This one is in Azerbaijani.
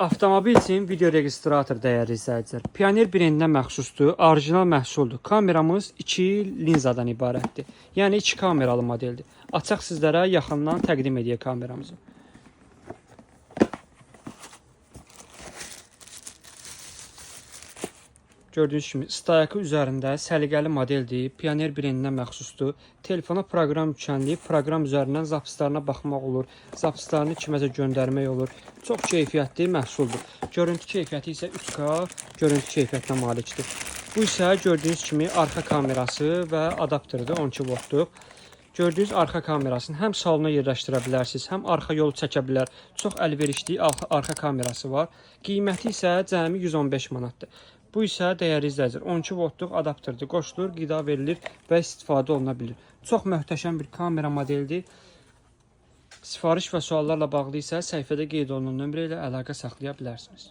Avtomobil üçün video registrator dəyərli izləyicilər. Pioneer brendinə məxsusdur, orijinal məhsuldur. Kameramız 2 linzadan ibarətdir. Yəni 2 kameralı modeldir. Açaq sizlərə yaxından təqdim edək kameramızı. Gördüyünüz kimi stayakı üzərində səliqəli modeldir. Pioneer brendinə məxsusdur. Telefona proqram yüklənilib, proqram üzərindən zapislarına baxmaq olur. Zapislarını kiməsə göndərmək olur. Çox keyfiyyətli məhsuldur. Görüntü keyfiyyəti isə 3K görüntü keyfiyyətinə malikdir. Bu isə gördüyünüz kimi arxa kamerası və adapterdir, 12 voltluq. Gördüyünüz arxa kamerasını həm salona yerləşdirə bilərsiniz, həm arxa yolu çəkə bilər. Çox əlverişli arxa kamerası var. Qiyməti isə cəmi 115 manatdır. Bu isə dəyərli izləyicilər 12 voltluq adapterdir. Qoşulur, qida verilir və istifadə oluna bilir. Çox möhtəşəm bir kamera modelidir. Sifariş və suallarla bağlı isə səhifədə qeyd olunan nömrə ilə əlaqə saxlaya bilərsiniz.